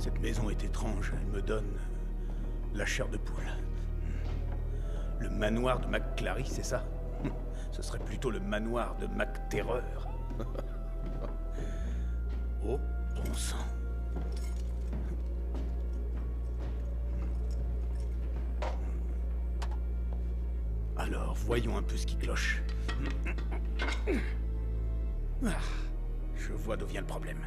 Cette maison est étrange, elle me donne la chair de poule. Le manoir de McClary, c'est ça? Ce serait plutôt le manoir de McTerreur. Oh, bon sang. Alors, voyons un peu ce qui cloche. Ah, je vois d'où vient le problème.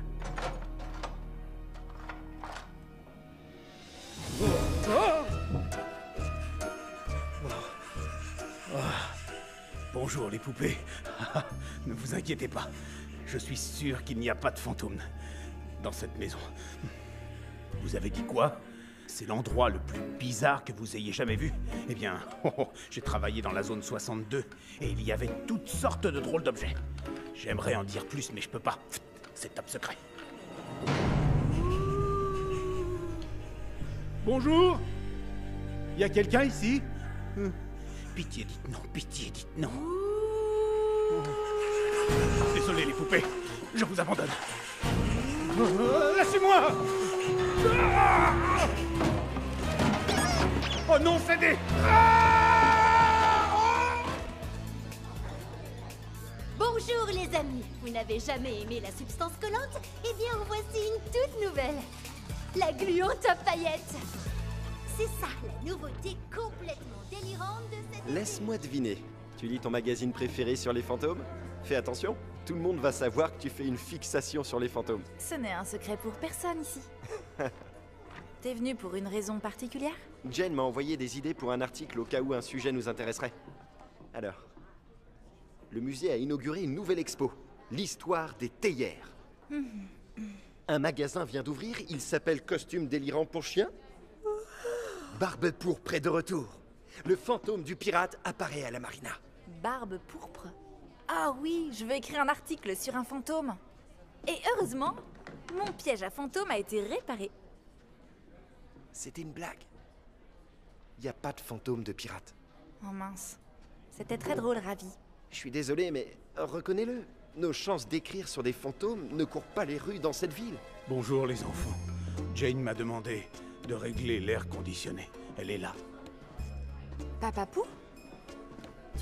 Bonjour les poupées. Ne vous inquiétez pas. Je suis sûr qu'il n'y a pas de fantômes dans cette maison. Vous avez dit quoi? C'est l'endroit le plus bizarre que vous ayez jamais vu? Eh bien, j'ai travaillé dans la zone 62 et il y avait toutes sortes de drôles d'objets. J'aimerais en dire plus, mais je peux pas. C'est top secret. Bonjour. Y a quelqu'un ici? Pitié, dites non, pitié, dites non. Désolé les poupées, je vous abandonne. Lâchez-moi! Oh non, cédez! Bonjour les amis, vous n'avez jamais aimé la substance collante? Eh bien en voici une toute nouvelle. La glu en top paillettes. C'est ça, la nouveauté complètement délirante de cette... Laisse-moi deviner. Tu lis ton magazine préféré sur les fantômes? Fais attention, tout le monde va savoir que tu fais une fixation sur les fantômes. Ce n'est un secret pour personne ici. T'es venu pour une raison particulière? Jane m'a envoyé des idées pour un article au cas où un sujet nous intéresserait. Alors, le musée a inauguré une nouvelle expo, l'histoire des théières. Un magasin vient d'ouvrir, il s'appelle Costumes délirants pour chiens. Barbe pourpre est de retour. Le fantôme du pirate apparaît à la marina. Barbe pourpre? Ah oui, je veux écrire un article sur un fantôme. Et heureusement, mon piège à fantôme a été réparé. C'était une blague. Il n'y a pas de fantôme de pirate. Oh mince, c'était très drôle, Ravi. Je suis désolé, mais reconnais-le. Nos chances d'écrire sur des fantômes ne courent pas les rues dans cette ville. Bonjour les enfants. Jane m'a demandé de régler l'air conditionné. Elle est là. Papapou?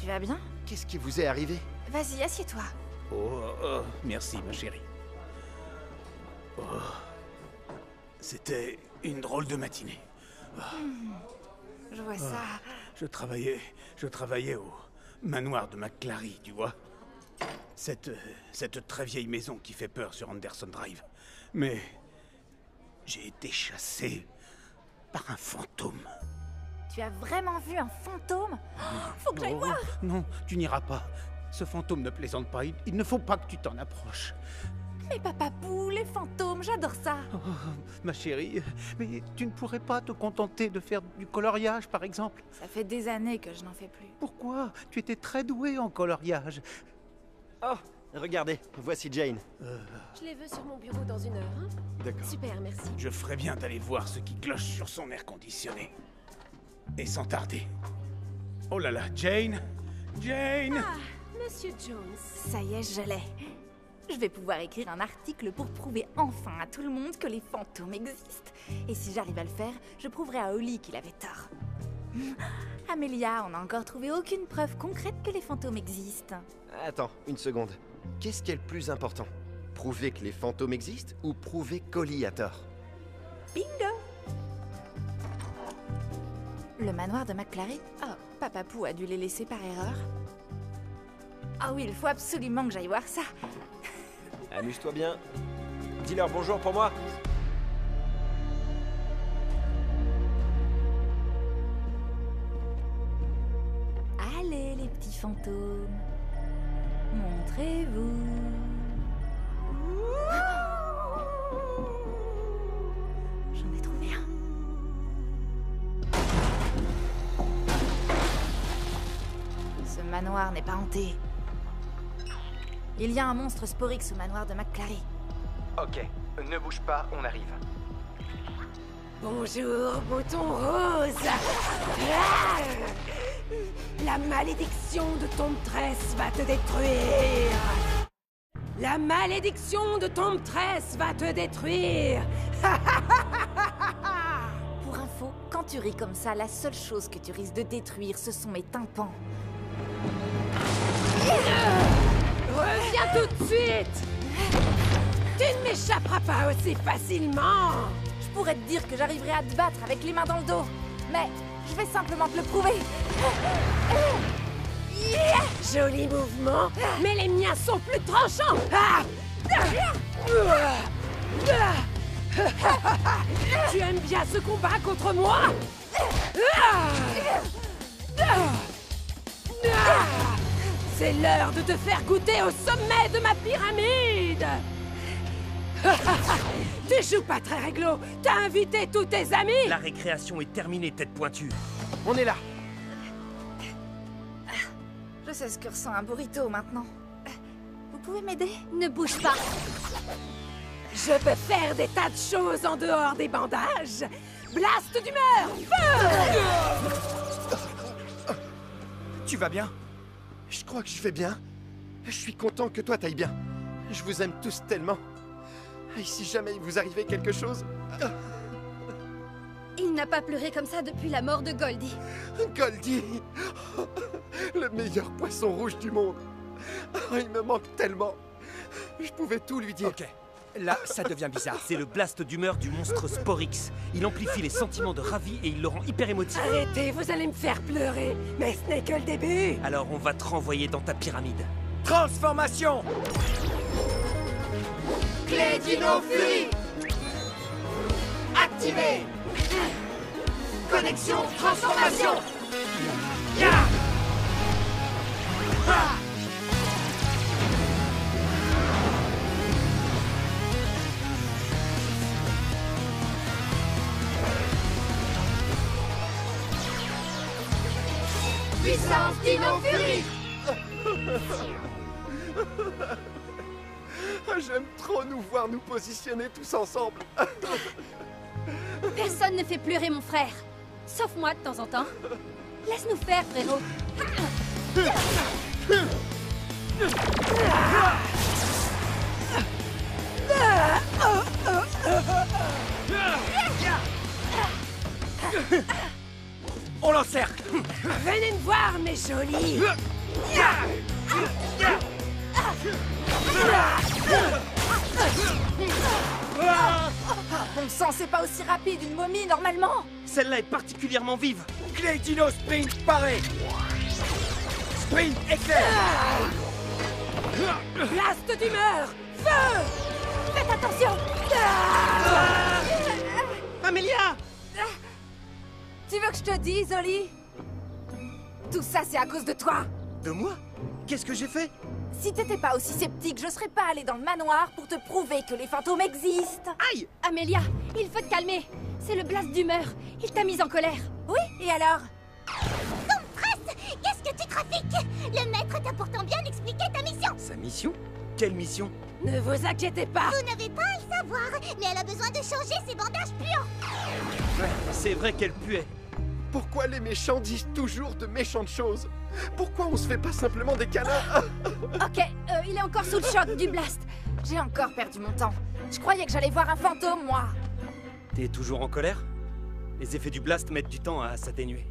Tu vas bien? Qu'est-ce qui vous est arrivé? Vas-y, assieds-toi. Oh, merci ma chérie. Oh, c'était une drôle de matinée. Je vois ça. Je travaillais au manoir de McClary, tu vois. Cette très vieille maison qui fait peur sur Anderson Drive. Mais j'ai été chassé par un fantôme. Tu as vraiment vu un fantôme? Faut que j'aille voir. Non, tu n'iras pas. Ce fantôme ne plaisante pas. Il ne faut pas que tu t'en approches. Mais Papapou, les fantômes, j'adore ça. Oh, ma chérie, mais tu ne pourrais pas te contenter de faire du coloriage, par exemple? Ça fait des années que je n'en fais plus. Pourquoi? Tu étais très doué en coloriage. Oh, regardez, voici Jane. Je les veux sur mon bureau dans 1 heure, hein? D'accord. Super, merci. Je ferais bien d'aller voir ce qui cloche sur son air conditionné. Et sans tarder. Oh là là, Jane! Jane! Ah, Monsieur Jones. Ça y est, je l'ai. Je vais pouvoir écrire un article pour prouver enfin à tout le monde que les fantômes existent. Et si j'arrive à le faire, je prouverai à Holly qu'il avait tort. Amélia, on n'a encore trouvé aucune preuve concrète que les fantômes existent. Attends, une seconde. Qu'est-ce qui est le plus important? Prouver que les fantômes existent ou prouver qu'Holly a tort? Bingo! Le manoir de McClary? Oh, Papapou a dû les laisser par erreur. Ah oui, il faut absolument que j'aille voir ça. Amuse-toi bien. Dis-leur bonjour pour moi. Allez, les petits fantômes. Montrez-vous. J'en ai trouvé un. Ce manoir n'est pas hanté. Il y a un monstre sporix au manoir de McClary. Ok, ne bouge pas, on arrive. Bonjour, bouton rose. Ah, la malédiction de Tombe Tresse va te détruire. La malédiction de Tombe Tresse va te détruire. info, quand tu ris comme ça, la seule chose que tu risques de détruire, ce sont mes tympans. Reviens tout de suite! Tu ne m'échapperas pas aussi facilement! Je pourrais te dire que j'arriverai à te battre avec les mains dans le dos, mais je vais simplement te le prouver. Joli mouvement, mais les miens sont plus tranchants! Tu aimes bien ce combat contre moi? C'est l'heure de te faire goûter au sommet de ma pyramide! Tu joues pas très réglo. T'as invité tous tes amis. La récréation est terminée, tête pointue. On est là. Je sais ce que ressent un burrito maintenant. Vous pouvez m'aider? Ne bouge pas. Je peux faire des tas de choses en dehors des bandages. Blast d'humeur! Feu! Tu vas bien? Je crois que je vais bien. Je suis content que toi t'ailles bien. Je vous aime tous tellement. Et si jamais il vous arrivait quelque chose... Il n'a pas pleuré comme ça depuis la mort de Goldie. Goldie! Le meilleur poisson rouge du monde. Il me manque tellement. Je pouvais tout lui dire. Ok, là, ça devient bizarre. C'est le blast d'humeur du monstre Sporix. Il amplifie les sentiments de ravi et il le rend hyper émotif. Arrêtez, vous allez me faire pleurer. Mais ce n'est que le début. Alors on va te renvoyer dans ta pyramide. Transformation! Clé Dino Fury! Activé! Connexion transformation! Ya! Ha! Puissance Dino Fury! J'aime trop nous voir nous positionner tous ensemble. Personne ne fait pleurer mon frère. Sauf moi de temps en temps. Laisse-nous faire, frérot. On l'encercle! Venez me voir, mes jolis. Bon sang, c'est pas aussi rapide une momie normalement. Celle-là est particulièrement vive. Clé Dino Sprint paré! Sprint éclair! Blast d'humeur. Feu! Faites attention. Amélia! Tu veux que je te dise, Oli? Tout ça, c'est à cause de toi. De moi? Qu'est-ce que j'ai fait? Si t'étais pas aussi sceptique, je serais pas allée dans le manoir pour te prouver que les fantômes existent. Aïe! Amélia, il faut te calmer. C'est le blast d'humeur. Il t'a mise en colère. Oui, et alors? Qu'est-ce que tu trafiques? Le maître t'a pourtant bien expliqué ta mission. Sa mission? Quelle mission? Ne vous inquiétez pas. Vous n'avez pas à le savoir, mais elle a besoin de changer ses bandages puants. C'est vrai qu'elle puait. Pourquoi les méchants disent toujours de méchantes choses? Pourquoi on se fait pas simplement des câlins? Ok, il est encore sous le choc du blast. J'ai encore perdu mon temps. Je croyais que j'allais voir un fantôme, moi. T'es toujours en colère? Les effets du blast mettent du temps à s'atténuer.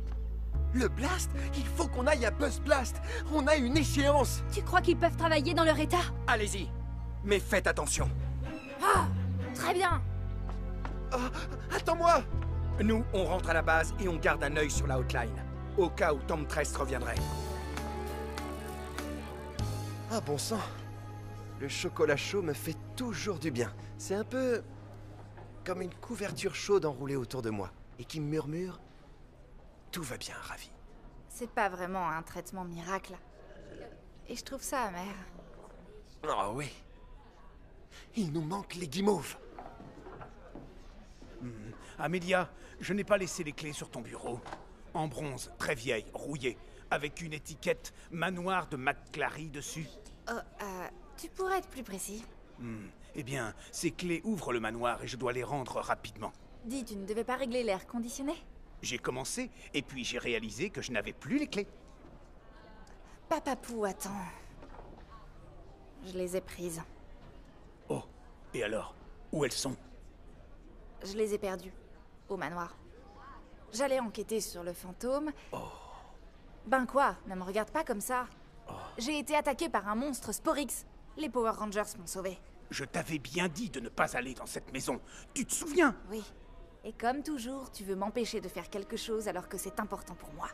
Le blast? Il faut qu'on aille à Buzz Blast. On a une échéance. Tu crois qu'ils peuvent travailler dans leur état? Allez-y, mais faites attention. Ah, très bien. Attends-moi. Nous, on rentre à la base et on garde un œil sur la hotline, au cas où Tom Trest reviendrait. Ah bon sang. Le chocolat chaud me fait toujours du bien. C'est un peu comme une couverture chaude enroulée autour de moi et qui me murmure « Tout va bien, Ravi ». C'est pas vraiment un traitement miracle. Et je trouve ça amer. Ah oui. Il nous manque les guimauves. Amélia, je n'ai pas laissé les clés sur ton bureau. En bronze, très vieille, rouillée, avec une étiquette Manoir de McClary dessus. Oh, tu pourrais être plus précis. Eh bien, ces clés ouvrent le manoir et je dois les rendre rapidement. Dis, tu ne devais pas régler l'air conditionné? J'ai commencé, et puis j'ai réalisé que je n'avais plus les clés. Papapou, attends. Je les ai prises. Oh, et alors? Où elles sont? Je les ai perdues. Au manoir. J'allais enquêter sur le fantôme. Ben quoi? Ne me regarde pas comme ça. J'ai été attaqué par un monstre Sporix. Les Power Rangers m'ont sauvé. Je t'avais bien dit de ne pas aller dans cette maison. Tu te souviens? Oui. Et comme toujours, tu veux m'empêcher de faire quelque chose alors que c'est important pour moi.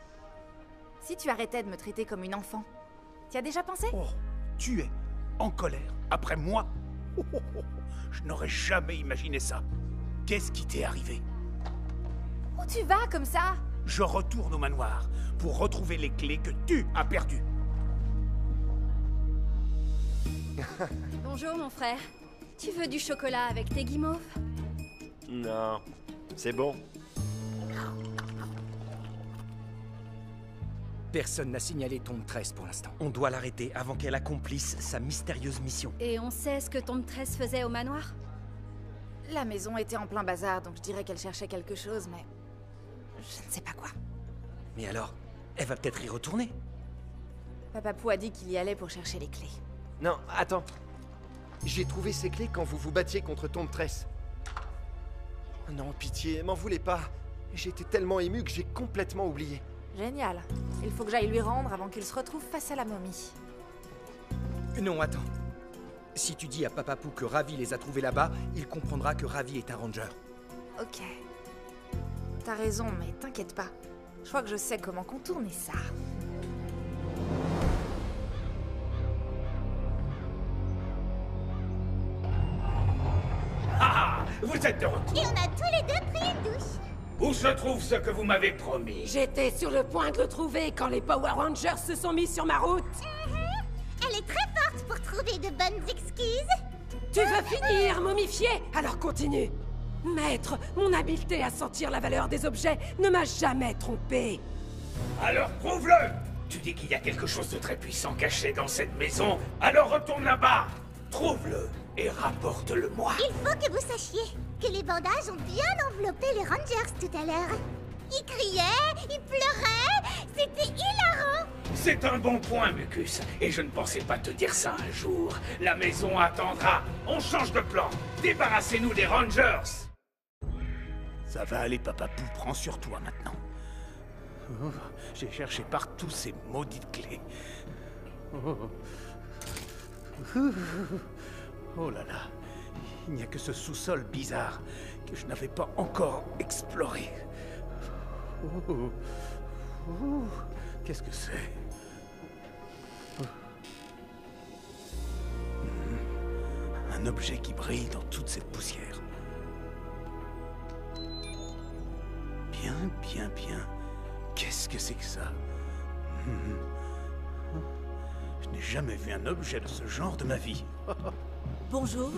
Si tu arrêtais de me traiter comme une enfant, t'y as déjà pensé? Oh, tu es en colère après moi? Je n'aurais jamais imaginé ça. Qu'est-ce qui t'est arrivé? Où tu vas comme ça? Je retourne au manoir pour retrouver les clés que tu as perdues. Bonjour mon frère. Tu veux du chocolat avec tes guimauves? Non, c'est bon. Personne n'a signalé Tombe 13 pour l'instant. On doit l'arrêter avant qu'elle accomplisse sa mystérieuse mission. Et on sait ce que Tombe 13 faisait au manoir? La maison était en plein bazar, donc je dirais qu'elle cherchait quelque chose, mais... je ne sais pas quoi. Mais alors, elle va peut-être y retourner. Papa Pou a dit qu'il y allait pour chercher les clés. Non, attends. J'ai trouvé ces clés quand vous vous battiez contre Tombe 13. Non, pitié, m'en voulez pas. J'étais tellement ému que j'ai complètement oublié. Génial. Il faut que j'aille lui rendre avant qu'il se retrouve face à la momie. Non, attends. Si tu dis à Papa Pou que Ravi les a trouvés là-bas, il comprendra que Ravi est un ranger. Ok. T'as raison, mais t'inquiète pas. Je crois que je sais comment contourner ça. Ah, vous êtes de retour. Et on a tous les deux pris une douche. Où se trouve ce que vous m'avez promis? J'étais sur le point de le trouver quand les Power Rangers se sont mis sur ma route. Elle est très forte pour trouver de bonnes excuses. Tu veux finir, momifié? Alors continue. Maître, mon habileté à sentir la valeur des objets ne m'a jamais trompé. Alors prouve-le! Tu dis qu'il y a quelque chose de très puissant caché dans cette maison, alors retourne là-bas! Trouve-le et rapporte-le-moi! Il faut que vous sachiez que les bandages ont bien enveloppé les Rangers tout à l'heure. Ils criaient, ils pleuraient, c'était hilarant. C'est un bon point, Mucus, et je ne pensais pas te dire ça un jour. La maison attendra. On change de plan. Débarrassez-nous des Rangers! Ça va aller, Papa Pou, prends sur toi maintenant. Oh, j'ai cherché partout ces maudites clés. Oh là là, il n'y a que ce sous-sol bizarre que je n'avais pas encore exploré. Qu'est-ce que c'est? Un objet qui brille dans toute cette poussière. Bien, bien, bien. Qu'est-ce que c'est que ça? Je n'ai jamais vu un objet de ce genre de ma vie. Bonjour,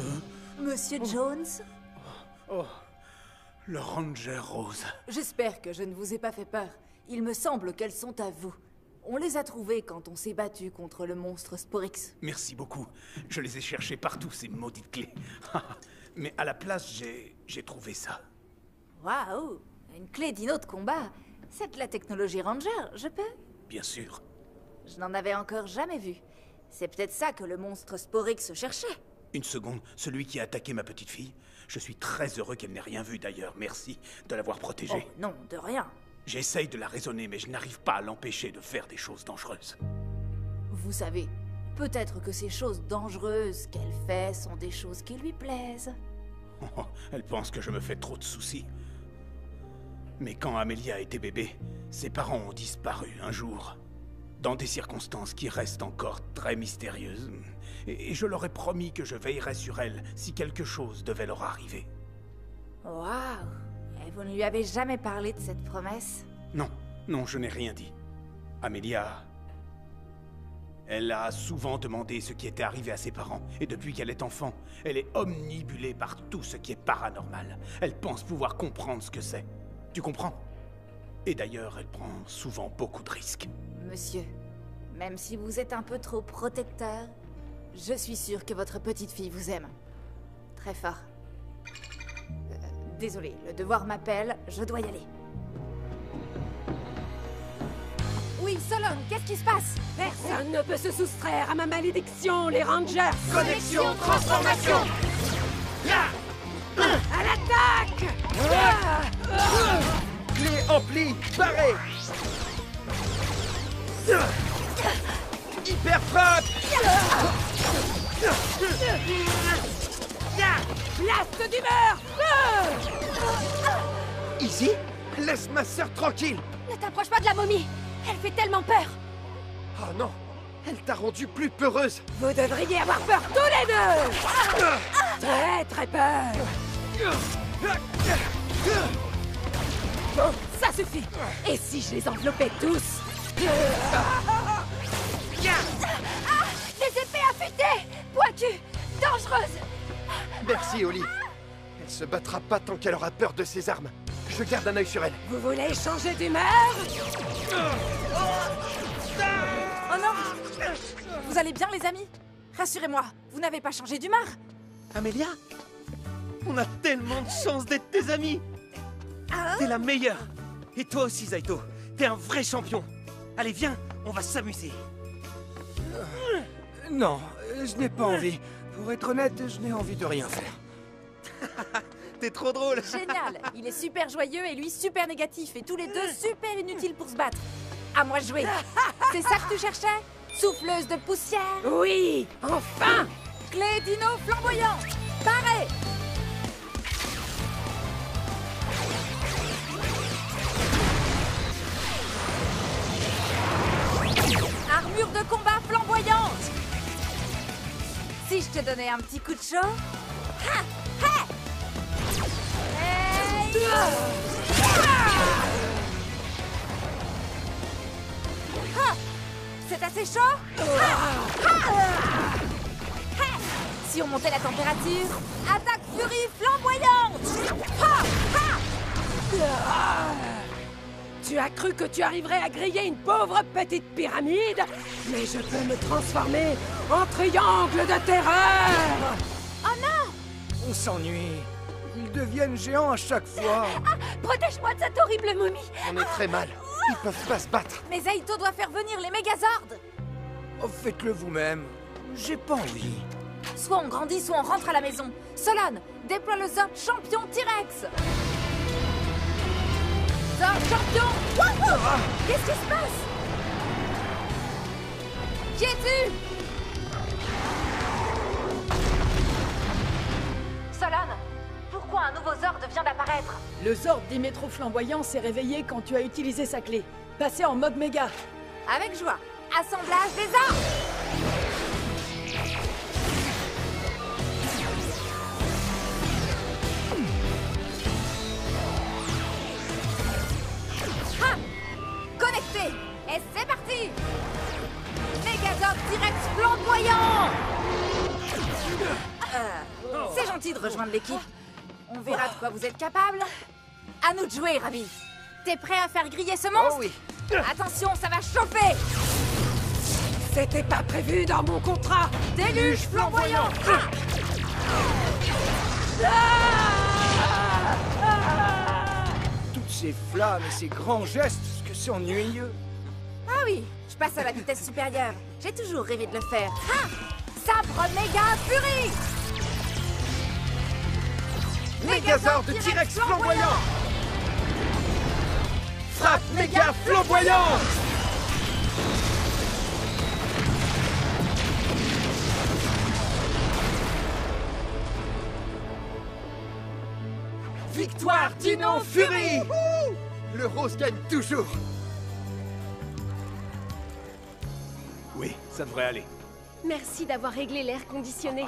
Monsieur Jones. Oh, le Ranger Rose. J'espère que je ne vous ai pas fait peur. Il me semble qu'elles sont à vous. On les a trouvées quand on s'est battu contre le monstre Sporix. Merci beaucoup. Je les ai cherchées partout, ces maudites clés. Mais à la place, j'ai trouvé ça. Waouh! Une clé dino de combat. C'est de la technologie Ranger, je peux? Bien sûr. Je n'en avais encore jamais vu. C'est peut-être ça que le monstre Sporix cherchait. Une seconde, celui qui a attaqué ma petite fille. Je suis très heureux qu'elle n'ait rien vu d'ailleurs. Merci de l'avoir protégée. Oh non, de rien. J'essaye de la raisonner, mais je n'arrive pas à l'empêcher de faire des choses dangereuses. Vous savez, peut-être que ces choses dangereuses qu'elle fait sont des choses qui lui plaisent. Oh, elle pense que je me fais trop de soucis. Mais quand Amélia était bébé, ses parents ont disparu un jour. Dans des circonstances qui restent encore très mystérieuses. Et je leur ai promis que je veillerais sur elle si quelque chose devait leur arriver. Waouh! Et vous ne lui avez jamais parlé de cette promesse? Non, non, je n'ai rien dit. Amélia... Elle a souvent demandé ce qui était arrivé à ses parents. Et depuis qu'elle est enfant, elle est omnibulée par tout ce qui est paranormal. Elle pense pouvoir comprendre ce que c'est. Tu comprends? Et d'ailleurs, elle prend souvent beaucoup de risques. Monsieur, même si vous êtes un peu trop protecteur, je suis sûre que votre petite fille vous aime. Très fort. Désolée, le devoir m'appelle, je dois y aller. Oui, Solon, qu'est-ce qui se passe? Personne ne peut se soustraire à ma malédiction, les Rangers. Connexion, transformation! À l'attaque! Clé ampli, barré. Hyper frappe. Blast d'humeur. Easy, laisse ma sœur tranquille. Ne t'approche pas de la momie. Elle fait tellement peur. Oh non, elle t'a rendue plus peureuse. Vous devriez avoir peur tous les deux. Très très peur. Bon, ça suffit. Et si je les enveloppais tous? Des épées affûtées, pointues, dangereuses. Merci, Oli. Elle se battra pas tant qu'elle aura peur de ses armes. Je garde un œil sur elle. Vous voulez changer d'humeur? Oh non! Vous allez bien, les amis? Rassurez-moi, vous n'avez pas changé d'humeur? Amélia, on a tellement de chance d'être tes amis. T'es la meilleure. Et toi aussi, Zaito. T'es un vrai champion. Allez, viens, on va s'amuser. Non, je n'ai pas envie. Pour être honnête, je n'ai envie de rien faire. T'es trop drôle. Génial! Il est super joyeux et lui super négatif. Et tous les deux super inutiles pour se battre. À moi de jouer. C'est ça que tu cherchais? Souffleuse de poussière? Oui, enfin! Clé dino flamboyant! Pareil! Armure de combat flamboyante! Si je te donnais un petit coup de chaud? Ha! Ha! Hey! Ha! C'est assez chaud? Ha! Ha! Ha! Si on montait la température, attaque furie flamboyante! Ha! Ha! Tu as cru que tu arriverais à griller une pauvre petite pyramide? Mais je peux me transformer en triangle de terreur! Oh non! On s'ennuie. Ils deviennent géants à chaque fois. Protège-moi de cette horrible momie. On est très mal. Ils peuvent pas se battre. Mais Zaito doit faire venir les Mégazords! Oh, faites-le vous-même. J'ai pas envie. Soit on grandit, soit on rentre à la maison. Solon, déploie le Zord champion T-Rex! Zord champion! Wouhou! Qu'est-ce qui se passe? Qui es-tu? Solon, pourquoi un nouveau Zord vient d'apparaître? Le Zord d'Imétro Flamboyant s'est réveillé quand tu as utilisé sa clé. Passez en mode méga. Avec joie. Assemblage des Zords! Ha! Connecté! Et c'est parti! Mégazord T-Rex flamboyant! C'est gentil de rejoindre l'équipe. On verra de quoi vous êtes capable. À nous de jouer, Ravi. T'es prêt à faire griller ce monstre? Oh oui. Attention, ça va chauffer! C'était pas prévu dans mon contrat. Déluge flamboyant! Toutes ces flammes et ces grands gestes, ce que c'est ennuyeux. Ah oui, je passe à la vitesse supérieure. J'ai toujours rêvé de le faire. Ha! Sabre méga furie! Mégazord de T-Rex flamboyant. Frappe méga flamboyante. Victoire Dino Fury. Le rose gagne toujours. Oui, ça devrait aller. Merci d'avoir réglé l'air conditionné.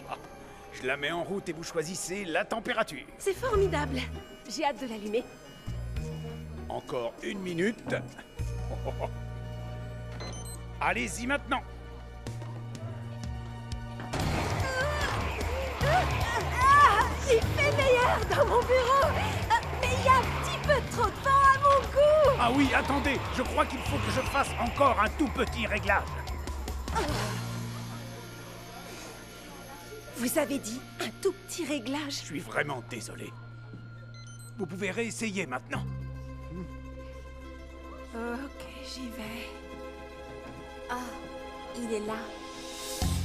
Je la mets en route et vous choisissez la température. C'est formidable. J'ai hâte de l'allumer. Encore 1 minute. Allez-y maintenant. Il fait meilleur dans mon bureau. Mais il y a un petit peu trop de vent à mon goût. Ah oui, attendez, je crois qu'il faut que je fasse encore un tout petit réglage. Vous avez dit un tout petit réglage. Je suis vraiment désolé. Vous pouvez réessayer maintenant. Ok, j'y vais. Ah, il est là.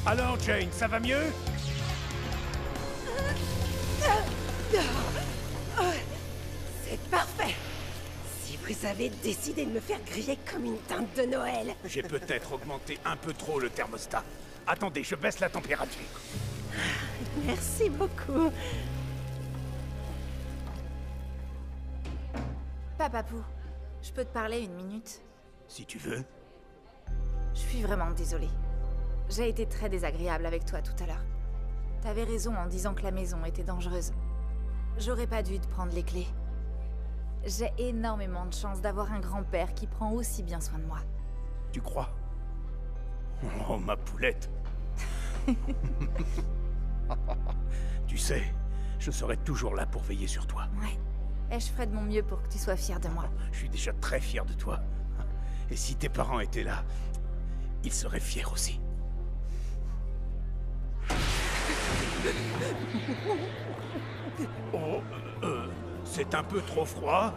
Alors, Jane, ça va mieux? C'est parfait. Si vous Vous avez décidé de me faire griller comme une dinde de Noël. J'ai peut-être augmenté un peu trop le thermostat. Attendez, je baisse la température. Merci beaucoup. Papapou, je peux te parler une minute? Si tu veux. Je suis vraiment désolée. J'ai été très désagréable avec toi tout à l'heure. T'avais raison en disant que la maison était dangereuse. J'aurais pas dû te prendre les clés. J'ai énormément de chance d'avoir un grand-père qui prend aussi bien soin de moi. Tu crois? Oh, ma poulette. Tu sais, je serai toujours là pour veiller sur toi. Ouais. Et je ferai de mon mieux pour que tu sois fier de moi. Je suis déjà très fier de toi. Et si tes parents étaient là, ils seraient fiers aussi. Oh, c'est un peu trop froid.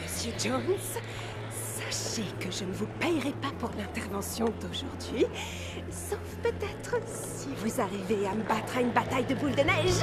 Monsieur Jones, sachez que je ne vous payerai pas pour l'intervention d'aujourd'hui, sauf peut-être si vous arrivez à me battre à une bataille de boules de neige.